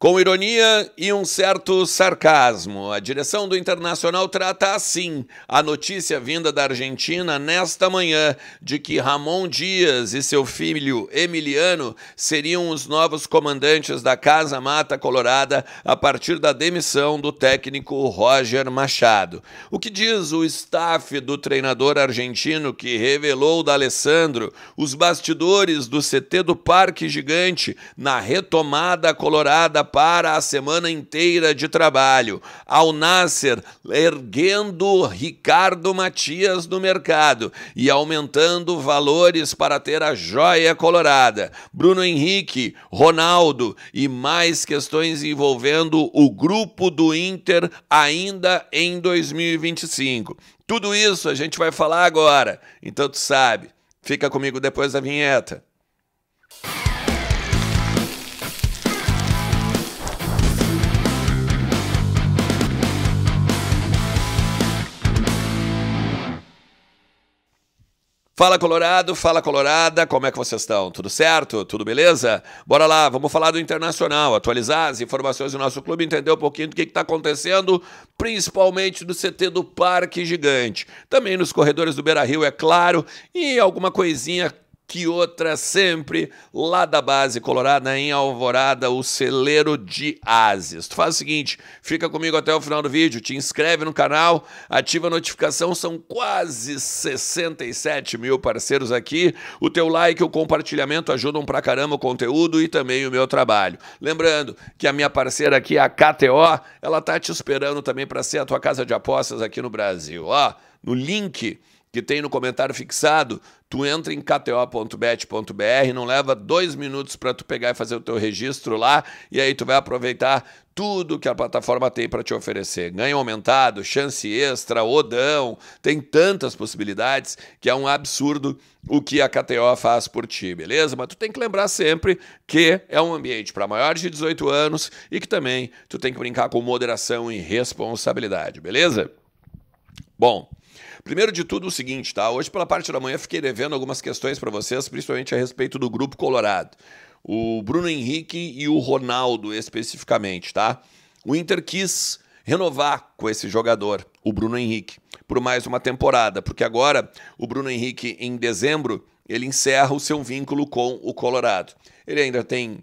Com ironia e um certo sarcasmo, a direção do Internacional trata assim a notícia vinda da Argentina nesta manhã de que Ramon Dias e seu filho Emiliano seriam os novos comandantes da Casa Mata Colorada a partir da demissão do técnico Roger Machado. O que diz o staff do treinador argentino que revelou D'Alessandro os bastidores do CT do Parque Gigante na retomada colorada para a semana inteira de trabalho. Al Nassr erguendo Ricardo Matias no mercado e aumentando valores para ter a joia colorada. Bruno Henrique, Ronaldo e mais questões envolvendo o grupo do Inter ainda em 2025. Tudo isso a gente vai falar agora, então tu sabe. Fica comigo depois da vinheta. Fala Colorado, fala Colorada, como é que vocês estão? Tudo certo? Tudo beleza? Bora lá, vamos falar do Internacional, atualizar as informações do nosso clube, entender um pouquinho do que está acontecendo, principalmente do CT do Parque Gigante. Também nos corredores do Beira-Rio, é claro, e alguma coisinha que outra sempre lá da base colorada em Alvorada, o celeiro de Ases. Tu faz o seguinte, fica comigo até o final do vídeo, te inscreve no canal, ativa a notificação, são quase 67 mil parceiros aqui, o teu like e o compartilhamento ajudam pra caramba o conteúdo e também o meu trabalho. Lembrando que a minha parceira aqui, a KTO, ela tá te esperando também para ser a tua casa de apostas aqui no Brasil. Ó, no link que tem no comentário fixado, tu entra em kto.bet.br, não leva 2 minutos para tu pegar e fazer o teu registro lá, e aí tu vai aproveitar tudo que a plataforma tem para te oferecer. Ganho aumentado, chance extra, odão, tem tantas possibilidades que é um absurdo o que a KTO faz por ti, beleza? Mas tu tem que lembrar sempre que é um ambiente para maiores de 18 anos e que também tu tem que brincar com moderação e responsabilidade, beleza? Bom, primeiro de tudo o seguinte, tá? Hoje pela parte da manhã fiquei devendo algumas questões para vocês, principalmente a respeito do Grupo Colorado. O Bruno Henrique e o Ronaldo especificamente, tá? O Inter quis renovar com esse jogador, o Bruno Henrique, por mais uma temporada, porque agora o Bruno Henrique em dezembro, ele encerra o seu vínculo com o Colorado. Ele ainda tem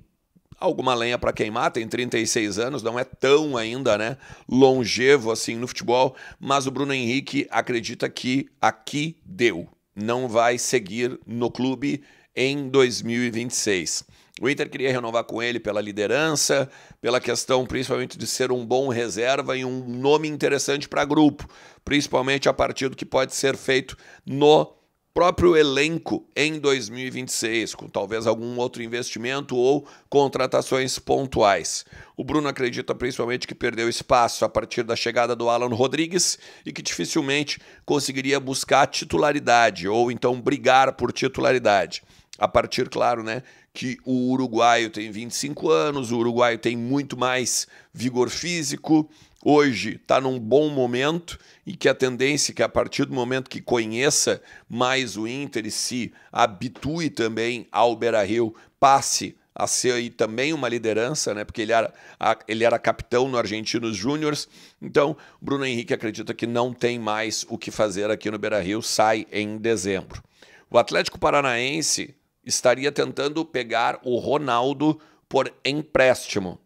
alguma lenha para queimar, tem 36 anos, não é tão ainda, né, longevo assim no futebol, mas o Bruno Henrique acredita que aqui deu, não vai seguir no clube em 2026. O Inter queria renovar com ele pela liderança, pela questão principalmente de ser um bom reserva e um nome interessante para grupo, principalmente a partir do que pode ser feito no próprio elenco em 2026, com talvez algum outro investimento ou contratações pontuais. O Bruno acredita principalmente que perdeu espaço a partir da chegada do Alan Rodrigues e que dificilmente conseguiria buscar titularidade ou então brigar por titularidade. A partir, claro, né, que o uruguaio tem 25 anos, o uruguaio tem muito mais vigor físico, hoje está num bom momento e que a tendência é que a partir do momento que conheça mais o Inter e se habitue também ao Beira-Rio, passe a ser aí também uma liderança, né? Porque ele era capitão no Argentinos Júniors. Então, Bruno Henrique acredita que não tem mais o que fazer aqui no Beira-Rio, sai em dezembro. O Atlético Paranaense estaria tentando pegar o Ronaldo por empréstimo.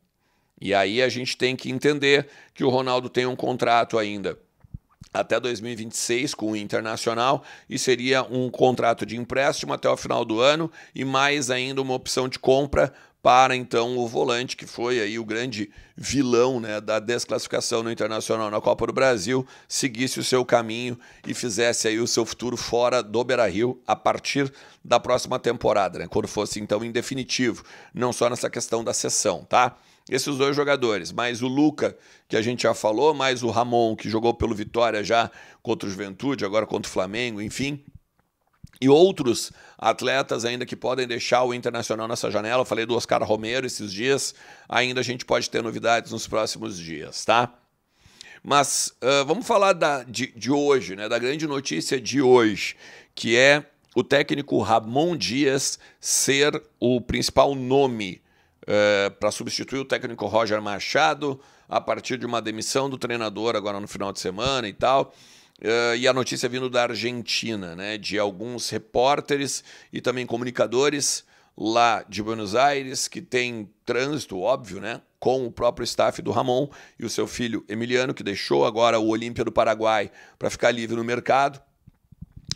E aí a gente tem que entender que o Ronaldo tem um contrato ainda até 2026 com o Internacional e seria um contrato de empréstimo até o final do ano e mais ainda uma opção de compra para então o volante, que foi aí o grande vilão, né, da desclassificação no Internacional na Copa do Brasil, seguisse o seu caminho e fizesse aí o seu futuro fora do Beira-Rio a partir da próxima temporada, né, quando fosse então em definitivo, não só nessa questão da cessão, tá? Esses dois jogadores, mais o Luca, que a gente já falou, mais o Ramon, que jogou pelo Vitória já contra o Juventude, agora contra o Flamengo, enfim, e outros atletas ainda que podem deixar o Internacional nessa janela. Eu falei do Oscar Romero esses dias, ainda a gente pode ter novidades nos próximos dias, tá? Mas vamos falar de hoje, né, da grande notícia de hoje, que é o técnico Ramon Dias ser o principal nome para substituir o técnico Roger Machado, a partir de uma demissão do treinador agora no final de semana e tal. E a notícia vindo da Argentina, né, de alguns repórteres e também comunicadores lá de Buenos Aires, que tem trânsito, óbvio, né, com o próprio staff do Ramon e o seu filho Emiliano, que deixou agora o Olímpia do Paraguai para ficar livre no mercado,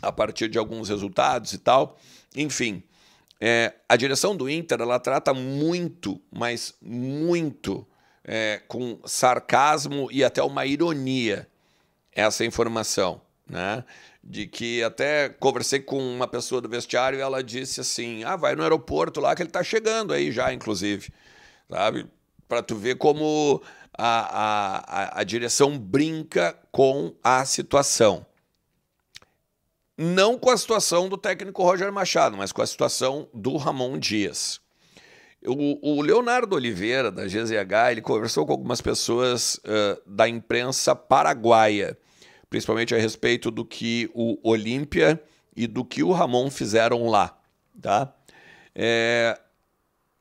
a partir de alguns resultados e tal. Enfim, a direção do Inter, ela trata muito, mas muito, com sarcasmo e até uma ironia essa informação, né? De que até conversei com uma pessoa do vestiário e ela disse assim, vai no aeroporto lá que ele tá chegando aí já, inclusive, sabe? Para tu ver como a direção brinca com a situação. Não com a situação do técnico Roger Machado, mas com a situação do Ramon Dias. O Leonardo Oliveira, da GZH, ele conversou com algumas pessoas da imprensa paraguaia, principalmente a respeito do que o Olímpia e do que o Ramon fizeram lá. Tá?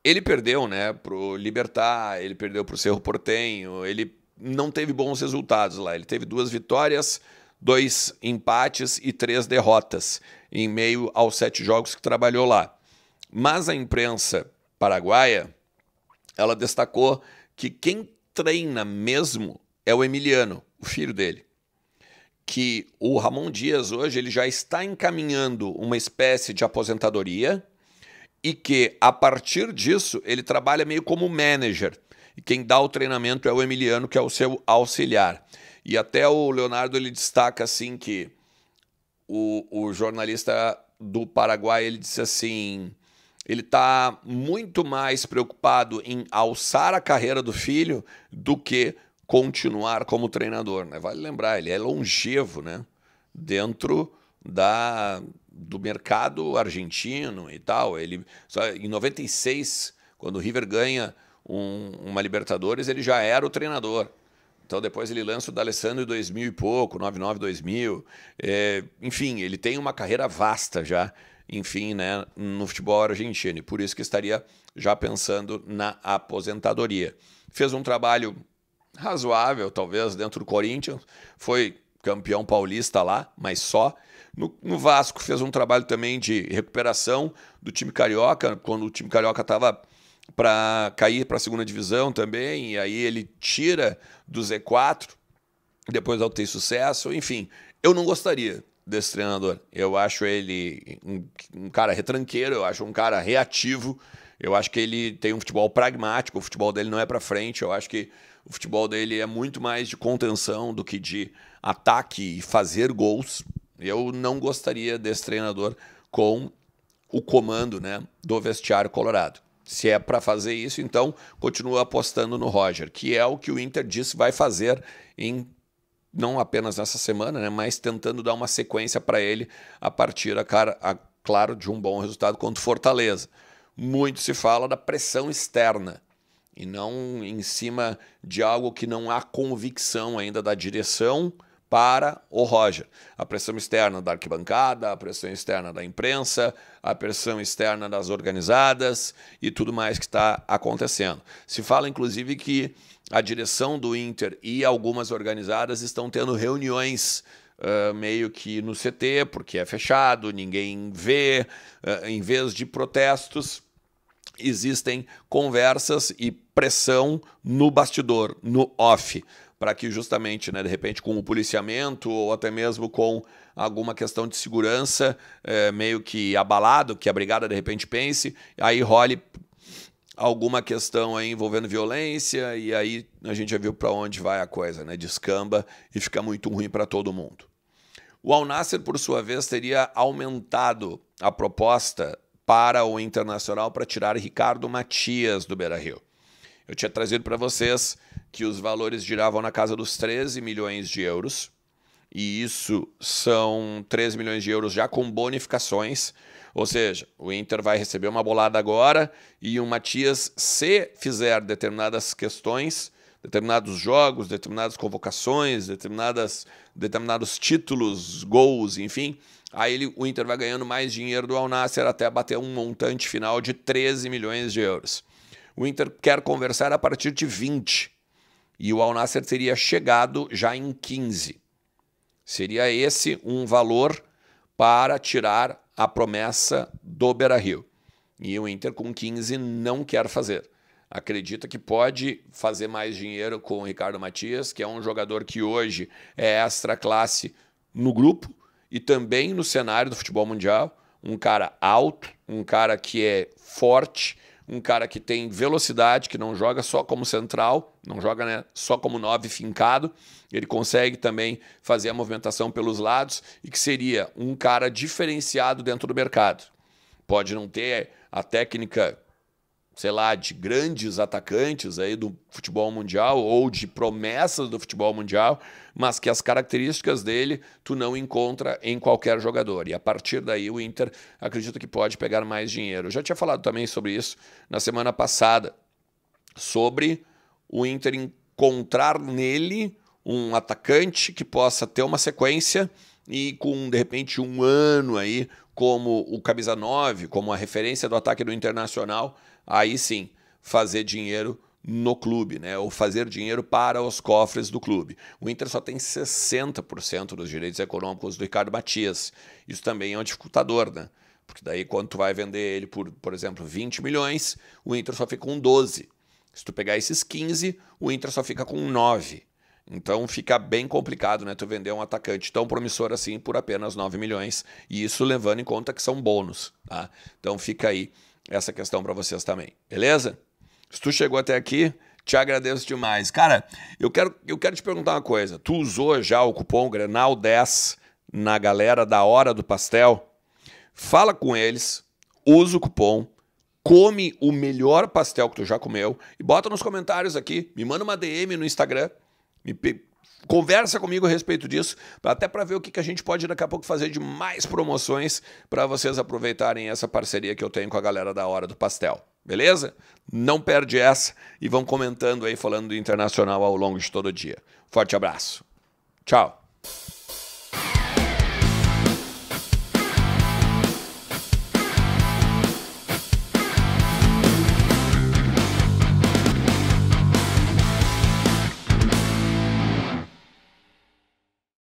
Ele perdeu, né, pro Libertad, ele perdeu pro Cerro Porteño, ele não teve bons resultados lá. Ele teve 2 vitórias, 2 empates e 3 derrotas em meio aos 7 jogos que trabalhou lá. Mas a imprensa paraguaia, ela destacou que quem treina mesmo é o Emiliano, o filho dele. Que o Ramon Dias hoje ele já está encaminhando uma espécie de aposentadoria e que, a partir disso, ele trabalha meio como manager. E quem dá o treinamento é o Emiliano, que é o seu auxiliar. E até o Leonardo ele destaca assim que o jornalista do Paraguai ele disse assim, ele está muito mais preocupado em alçar a carreira do filho do que continuar como treinador, né? Vale lembrar, ele é longevo, né? Dentro do mercado argentino e tal. Ele, em 96, quando o River ganha uma Libertadores, ele já era o treinador. Então depois ele lança o D'Alessandro em 2000 e pouco, 99, 2000. Enfim, ele tem uma carreira vasta já, enfim, né, no futebol argentino. E por isso que estaria já pensando na aposentadoria. Fez um trabalho razoável, talvez, dentro do Corinthians. Foi campeão paulista lá, mas só. No Vasco fez um trabalho também de recuperação do time carioca, quando o time carioca estava para cair para a segunda divisão também, e aí ele tira do Z4, depois ao ter sucesso. Enfim, eu não gostaria desse treinador. Eu acho ele um cara retranqueiro, eu acho um cara reativo, eu acho que ele tem um futebol pragmático, o futebol dele não é para frente, eu acho que o futebol dele é muito mais de contenção do que de ataque e fazer gols. Eu não gostaria desse treinador com o comando, né, do vestiário colorado. Se é para fazer isso, então continua apostando no Roger, que é o que o Inter disse vai fazer não apenas nessa semana, né, mas tentando dar uma sequência para ele a partir, claro, de um bom resultado contra o Fortaleza. Muito se fala da pressão externa e não em cima de algo que não há convicção ainda da direção para o Roger. A pressão externa da arquibancada, a pressão externa da imprensa, a pressão externa das organizadas e tudo mais que está acontecendo. Se fala, inclusive, que a direção do Inter e algumas organizadas estão tendo reuniões meio que no CT, porque é fechado, ninguém vê, em vez de protestos, existem conversas e pressão no bastidor, no off, para que justamente, né, de repente, com o policiamento ou até mesmo com alguma questão de segurança meio que abalado, que a brigada de repente pense, aí role alguma questão aí envolvendo violência e aí a gente já viu para onde vai a coisa, né? Descamba e fica muito ruim para todo mundo. O Al Nassr, por sua vez, teria aumentado a proposta para o Internacional para tirar Ricardo Matias do Beira-Rio. Eu tinha trazido para vocês que os valores giravam na casa dos 13 milhões de euros, e isso são 13 milhões de euros já com bonificações, ou seja, o Inter vai receber uma bolada agora e o Matias, se fizer determinadas questões, determinados jogos, determinadas convocações, determinados títulos, gols, enfim, aí o Inter vai ganhando mais dinheiro do Al Nassr até bater um montante final de 13 milhões de euros. O Inter quer conversar a partir de 20 e o Al Nassr teria chegado já em 15. Seria esse um valor para tirar a promessa do Beira-Rio. E o Inter com 15 não quer fazer. Acredita que pode fazer mais dinheiro com o Ricardo Matias, que é um jogador que hoje é extra classe no grupo e também no cenário do futebol mundial. Um cara alto, um cara que é forte, um cara que tem velocidade, que não joga só como central, não joga, né, só como 9 fincado. Ele consegue também fazer a movimentação pelos lados e que seria um cara diferenciado dentro do mercado. Pode não ter a técnica, sei lá, de grandes atacantes aí do futebol mundial ou de promessas do futebol mundial, mas que as características dele tu não encontra em qualquer jogador. E a partir daí o Inter acredita que pode pegar mais dinheiro. Eu já tinha falado também sobre isso na semana passada, sobre o Inter encontrar nele um atacante que possa ter uma sequência e com, de repente, um ano aí como o camisa 9, como a referência do ataque do Internacional, aí sim, fazer dinheiro no clube, né? Ou fazer dinheiro para os cofres do clube. O Inter só tem 60% dos direitos econômicos do Ricardo Matias. Isso também é um dificultador, né? Porque daí quando tu vai vender ele por exemplo, 20 milhões, o Inter só fica com 12. Se tu pegar esses 15, o Inter só fica com 9. Então fica bem complicado, né, tu vender um atacante tão promissor assim por apenas 9 milhões. E isso levando em conta que são bônus, tá? Então fica aí essa questão para vocês também, beleza? Se tu chegou até aqui, te agradeço demais. Cara, eu quero te perguntar uma coisa. Tu usou já o cupom Grenal 10 na galera da Hora do Pastel? Fala com eles, usa o cupom, come o melhor pastel que tu já comeu e bota nos comentários aqui, me manda uma DM no Instagram, conversa comigo a respeito disso, até para ver o que a gente pode daqui a pouco fazer de mais promoções para vocês aproveitarem essa parceria que eu tenho com a galera da Hora do Pastel. Beleza? Não perde essa e vão comentando aí, falando do Internacional ao longo de todo o dia. Forte abraço. Tchau.